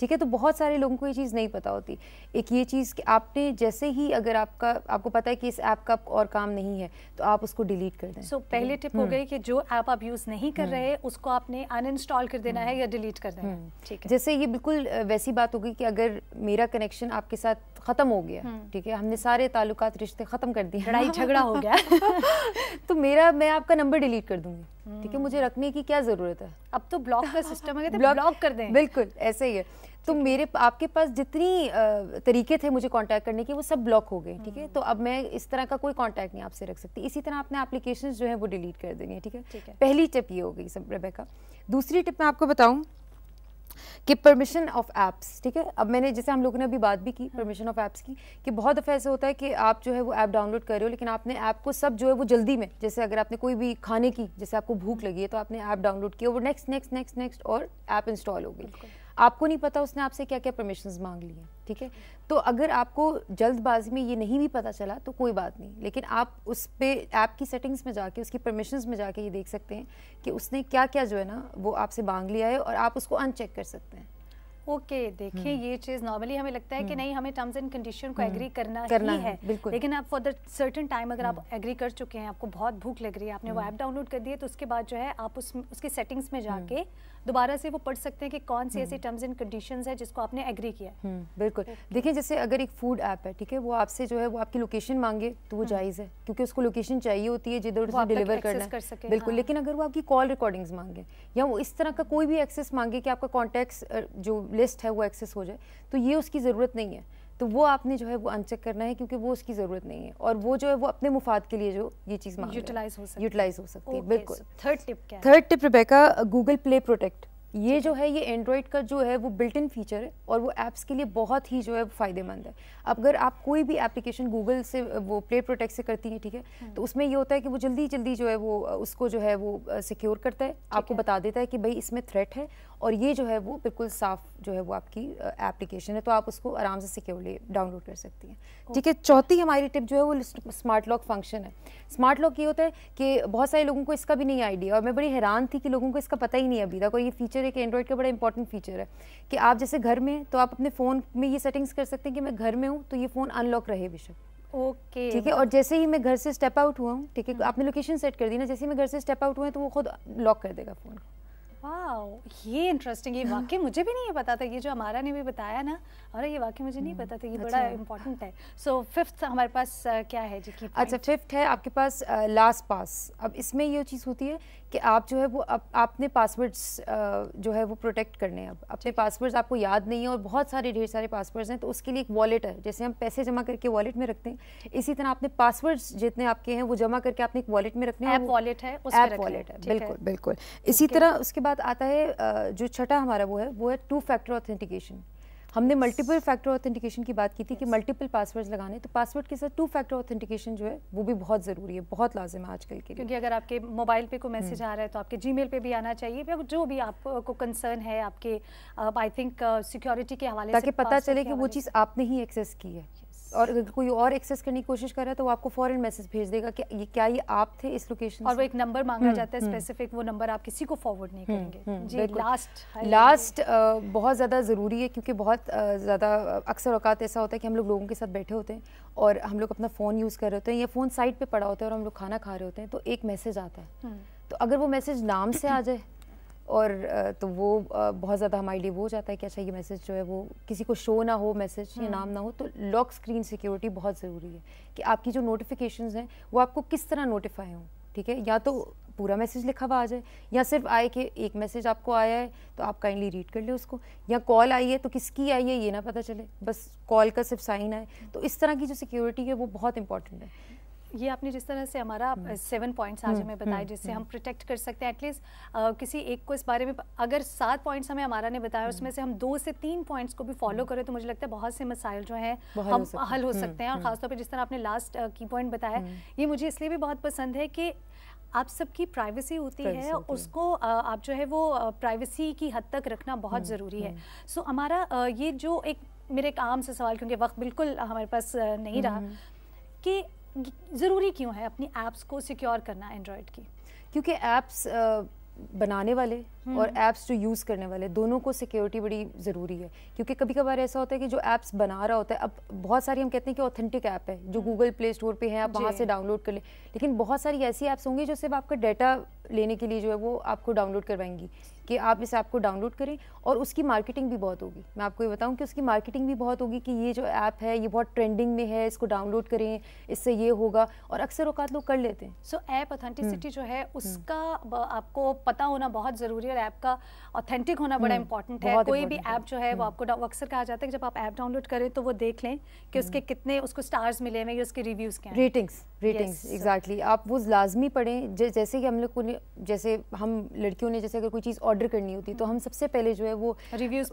ٹھیک ہے, تو بہت سارے لوگوں کو یہ چیز نہیں پتہ ہوتی. ایک یہ چیز کہ آپ نے جیسے ہی اگر آپ کو پتہ ہے کہ اس ایپ کا اور کام نہیں ہے تو آپ اس کو ڈیلیٹ کر دیں. سو پہلے ٹپ ہو گئی کہ جو ایپ آپ یوز نہیں کر رہے اس کو آپ نے ان انسٹال کر دینا ہے یا ڈیلیٹ کر دینا ہے. ٹھیک ہے, جیسے یہ بالکل ویسی بات ہوگی کہ اگر میرا کنیکشن آپ کے ساتھ ختم ہو گیا, ٹھیک ہے, ہم نے سارے تعلقات رشتے ختم کر دیے, لڑائی جھگڑا ہو گیا تو میں آپ کا نمبر ڈیلیٹ کر دوں گی. ٹھیک ہے, مجھے رکھنے کی کیا ضرورت ہے, اب تو بلاک کا سسٹم ہے, بلاک کر دیں. بالکل ایسے ہی ہے. تو آپ کے پاس جتنی طریقے تھے مجھے کانٹیکٹ کرنے کے وہ سب بلاک ہو گئے. ٹھیک ہے, تو اب میں اس طرح کا کوئی کانٹیکٹ نہیں آپ سے رکھ سکتی. اسی طرح اپنے اپلیکیشنز جو ہیں وہ ڈیلیٹ کر دینی ہے. ٹھیک ہے, پہلی ٹپ یہ ہو گئی سب ریبیکا. دوسری ٹپ میں آپ کو بتاؤں کہ پرمیشن آف ایپس. ٹھیک ہے, اب میں نے جیسے ہم لوگوں نے ابھی بات بھی کی پرمیشن آف ایپس کی کہ بہت دفعہ ایسا ہوتا ہے کہ آپ جو ہے وہ ایپ ڈاؤن لوڈ کر رہے ہو لیکن آپ نے ایپ کو سب جو ہے وہ جلدی میں, جیسے اگر آپ نے کوئی بھی کھانے کی, جیسے آپ کو بھوک لگی ہے تو آپ نے ایپ ڈاؤن لوڈ کیا, وہ نیکسٹ اور ایپ انسٹال ہو گئی. آپ کو نہیں پتا اس نے آپ سے کیا کیا پرمیشنز مانگ لی ہیں. ٹھیک ہے, تو اگر آپ کو جلد بازی میں یہ نہیں بھی پتا چلا تو کوئی بات نہیں, لیکن آپ اس پہ ایپ کی سیٹنگز میں جا کے اس کی پرمیشنز میں جا کے یہ دیکھ سکتے ہیں کہ اس نے کیا کیا جو ہے نا وہ آپ سے مانگ لیا ہے اور آپ اس کو ان چیک کر سکتے ہیں. اوکے, دیکھیں یہ چیز نارملی ہمیں لگتا ہے کہ نہیں ہمیں ٹرمز اینڈ کنڈیشن کو ایگری کرنا ہی ہے, لیکن آپ فار دا سرٹن ٹائم اگر آپ ایگری کر چکے ہیں, آپ کو بہت بھوک لگ رہی ہے, آپ نے وہ ایپ ڈاؤن لوڈ کر دی ہے, تو اس کے بعد جو ہے آپ اس کی سیٹنگز میں جا کے دوبارہ سے وہ پڑھ سکتے ہیں کہ کون سی ایسی ٹرمز اینڈ کنڈیشنز ہے جس کو آپ نے ایگری کیا ہے. بالکل, دیکھیں جیسے اگر ایک فوڈ ایپ ہے, ٹھیک ہے, وہ آپ سے جو ہے وہ آپ کی لوکیشن مانگے تو وہ جائز ہے کیونکہ اس کو لوکیشن چاہیے ہوتی ہے جدھر سے ڈیلیور کرنا ہے. بالکل, لیکن اگر وہ آپ کی کال ریکارڈنگز مانگے یا وہ اس طرح کا کوئی بھی ایکسیس مانگے کہ آپ کا کانٹیکٹس جو لسٹ ہے وہ ایکسیس ہو جائے تو یہ اس کی ضرورت نہیں ہے. تو وہ آپ نے جو ہے وہ ان چیک کرنا ہے کیونکہ وہ اس کی ضرورت نہیں ہے اور وہ جو ہے وہ اپنے مفاد کے لیے جو یہ چیز یوٹیلائز ہو سکتی ہے. بالکل. تھرڈ ٹپ ریبیکا, گوگل پلے پروٹیکٹ. یہ جو ہے یہ اینڈرائڈ کا جو ہے وہ بلٹ ان فیچر ہے اور وہ ایپس کے لیے بہت ہی جو ہے فائدہ مند ہے. اگر آپ کوئی بھی اپلیکیشن گوگل سے وہ پلے پروٹیکٹ سے کرتی ہیں, ٹھیک ہے, تو اس میں یہ ہوتا ہے کہ وہ جلدی جو ہے وہ اس کو جو ہے وہ سیکیور کرتا ہے, آپ کو بتا دیتا ہے کہ بھائی اس میں تھریٹ ہے اور یہ جو ہے وہ بالکل صاف جو ہے وہ آپ کی اپلیکیشن ہے, تو آپ اس کو آرام سے سیکیورلی ڈاؤن لوڈ کر سکتی ہیں. ٹھیک ہے, چوتھی ہماری ٹپ جو ہے وہ اسمارٹ لاک فنکشن ہے. اسمارٹ لاک یہ ہوتا ہے کہ بہت سارے لوگوں کو اس کا بھی نہیں آئیڈیا اور میں بڑی حیران تھی کہ لوگوں کو اس کا پتہ ہی نہیں ابھی تک. اور یہ فیچر ایک اینڈرائڈ کا بڑا امپورٹنٹ فیچر ہے کہ آپ جیسے گھر میں تو آپ اپنے فون میں یہ سیٹنگز کر سکتے ہیں کہ میں گھر میں ہوں تو یہ فون ان لاک رہے بے شک. اوکے, ٹھیک ہے, اور جیسے ہی میں گھر سے اسٹیپ آؤٹ ہوا ہوں, ٹھیک ہے, آپ نے لوکیشن سیٹ کر دی نا, جیسے ہی میں گھر سے اسٹیپ آؤٹ ہوا ہے تو وہ خود لاک کر دے گا فون کو. واو, یہ انٹرسٹنگ, یہ واقعی مجھے بھی نہیں پتا تھا, یہ جو ہمارا نے بھی بتایا نا, اور یہ واقعی مجھے نہیں پتا تھا, یہ بڑا امپورٹنٹ ہے. سو ففتھ ہمارے پاس کیا ہے جی؟ اچھا, ففتھ ہے آپ کے پاس لاسٹ پاس. اب اس میں یہ چیز ہوتی ہے کہ آپ جو ہے وہ آپ نے پاسورڈس جو ہے وہ پروٹیکٹ کرنے ہیں. اب اپنے پاسورڈز آپ کو یاد نہیں ہے اور بہت سارے ڈھیر سارے پاسورڈز ہیں, تو اس کے لیے ایک والیٹ ہے, جیسے ہم پیسے جمع کر کے والیٹ میں رکھتے ہیں, اسی طرح اپنے پاسورڈز جتنے آپ کے ہیں وہ جمع کر کے آپ نے ایک والیٹ میں رکھنے ہیں. ایپ والیٹ ہے, ایپ والیٹ ہے, بالکل. اسی طرح اس کے بعد آتا ہے جو چھٹا ہمارا وہ ہے 2 فیکٹر آتھینٹیکیشن. ہم نے ملٹیپل فیکٹر آتھینٹیکیشن کی بات کی تھی کہ ملٹیپل پاسورڈز لگانے, تو پاسورڈ کے ساتھ 2 فیکٹر آتھینٹیکیشن جو ہے وہ بھی بہت ضروری ہے, بہت لازم ہے آج کل کے لیے. کیونکہ اگر آپ کے موبائل پہ کوئی میسج آ رہا ہے تو آپ کے جی میل پہ بھی آنا چاہیے, جو بھی آپ کو کنسرن ہے آپ کے آئی تھنک سیکیورٹی کے حوالے سے, تاکہ پتہ چلے کہ وہ چیز آپ نے ہی ایکسیس کی ہے. اور اگر کوئی اور ایکسیس کرنے کی کوشش کر رہا ہے تو وہ آپ کو فوراً میسج بھیج دے گا کہ یہ کیا یہ آپ تھے اس لوکیشن، اور وہ ایک نمبر مانگا جاتا ہے اسپیسیفک، وہ نمبر آپ کسی کو فارورڈ نہیں کریں گے. جی لاسٹ بہت زیادہ ضروری ہے، کیونکہ بہت زیادہ اکثر اوقات ایسا ہوتا ہے کہ ہم لوگ لوگوں کے ساتھ بیٹھے ہوتے ہیں اور ہم لوگ اپنا فون یوز کر رہے ہوتے ہیں یا فون سائڈ پہ پڑا ہوتا ہے اور ہم لوگ کھانا کھا رہے ہوتے ہیں، تو ایک میسج آتا ہے. تو اگر وہ میسج نام سے آ جائے اور تو وہ بہت زیادہ ہمارے لیے وہ ہو جاتا ہے کہ اچھا یہ میسج جو ہے وہ کسی کو شو نہ ہو، میسج یا نام نہ ہو. تو لاک اسکرین سیکیورٹی بہت ضروری ہے کہ آپ کی جو نوٹیفیکیشنز ہیں وہ آپ کو کس طرح نوٹیفائی ہوں. ٹھیک ہے، یا تو پورا میسج لکھا ہوا آ جائے، یا صرف آئے کہ ایک میسج آپ کو آیا ہے تو آپ کائنڈلی ریڈ کر لیں اس کو، یا کال آئی ہے تو کس کی آئی ہے یہ نہ پتہ چلے، بس کال کا صرف سائن آئے. تو اس طرح کی جو سیکیورٹی ہے وہ بہت امپورٹنٹ ہے. یہ آپ نے جس طرح سے ہمارا 7 پوائنٹس آج ہمیں بتائے جس سے ہم پروٹیکٹ کر سکتے ہیں ایٹ لیسٹ کسی ایک کو اس بارے میں، اگر 7 پوائنٹس ہمیں ہمارا نے بتایا اس میں سے ہم 2 سے 3 پوائنٹس کو بھی فالو کریں تو مجھے لگتا ہے بہت سے مسائل جو ہیں ہم حل ہو سکتے ہیں. اور خاص طور پہ جس طرح آپ نے لاسٹ کی پوائنٹ بتایا یہ مجھے اس لیے بھی بہت پسند ہے کہ آپ سب کی پرائیویسی ہوتی ہے، اس کو آپ جو ہے وہ پرائیویسی کی حد تک رکھنا بہت ضروری ہے. سو ہمارا یہ جو ایک میرے ایک عام سے سوال، کیونکہ وقت بالکل ہمارے پاس نہیں رہا، کہ ضروری کیوں ہے اپنی ایپس کو سیکیور کرنا اینڈرائڈ کی؟ کیونکہ ایپس بنانے والے اور ایپس جو یوز کرنے والے دونوں کو سیکیورٹی بڑی ضروری ہے. کیونکہ کبھی کبھار ایسا ہوتا ہے کہ جو ایپس بنا رہا ہوتا ہے، اب بہت ساری ہم کہتے ہیں کہ اوتھینٹک ایپ ہے جو گوگل پلے اسٹور پہ ہے، آپ وہاں سے ڈاؤن لوڈ کر لیں، لیکن بہت ساری ایسی ایپس ہوں گی جو صرف آپ کا ڈیٹا لینے کے لیے جو ہے وہ آپ کو ڈاؤن لوڈ کروائیں گی کہ آپ اس ایپ کو ڈاؤن لوڈ کریں. اور اس کی مارکیٹنگ بھی بہت ہوگی. میں آپ کو یہ بتاؤں کہ اس کی مارکیٹنگ بھی بہت ہوگی کہ یہ جو ایپ ہے یہ بہت ٹرینڈنگ میں ہے، اس کو ڈاؤن لوڈ کریں، اس سے یہ ہوگا، اور اکثر اوقات لوگ کر لیتے ہیں. سو ایپ اوتھینٹسٹی جو ہے اس کا آپ کو پتہ ہونا بہت ضروری ہے، اور ایپ کا اوتھینٹک ہونا بڑا امپورٹنٹ ہے. کوئی بھی ایپ جو ہے وہ آپ کو اکثر کہا جاتا ہے کہ جب آپ ایپ ڈاؤن لوڈ کریں تو وہ دیکھ لیں کہ اس کے کتنے اس کو سٹارز ملے ہوئے یا اس کے ریویوز کیا ہیں. ریٹنگز ایگزیکٹلی آپ وہ لازمی پڑھیں. جیسے کہ ہم لوگ کو، جیسے ہم لڑکیوں نے جیسے اگر کوئی چیز آرڈر کرنی ہوتی تو ہم سب سے پہلے جو ہے وہ ریویوز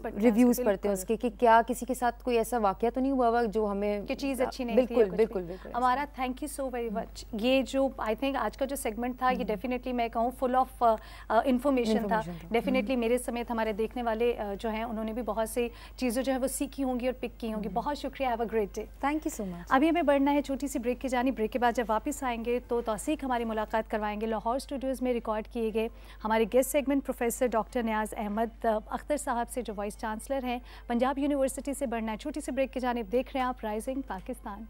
پڑھتے ہیں اس کے کہ کیا کسی کے ساتھ کوئی ایسا واقعہ تو نہیں ہوا ہوا جو ہمیں کہ چیز اچھی نہیں. بالکل. ہمارا thank you so very much. یہ جو آئی تھنک آج کا جو سیگمنٹ تھا یہ ڈیفینیٹلی میں کہوں فل آف انفارمیشن تھا. ڈیفینیٹلی میرے سمیت ہمارے دیکھنے والے جو ہیں انہوں نے بھی بہت سی چیزیں جو ہے وہ سیکھی ہوں گی اور پک کی ہوں گی. بہت شکریہ. Have a great day. Thank you so much. ابھی ہمیں بڑھنا ہے چھوٹی سی بریک کی جانب. بریک کے بعد جب واپس آئیں گے تو توثیق ہماری ملاقات کروائیں گے لاہور اسٹوڈیوز میں ریکارڈ کیے گئے ہمارے گیسٹ سیگمنٹ پروفیسر ڈاکٹر نیاز احمد اختر صاحب سے جو وائس چانسلر ہیں پنجاب یونیورسٹی سے. بڑھنا ہے چھوٹی سی بریک کی جانب. دیکھ رہے ہیں آپ رائزنگ پاکستان.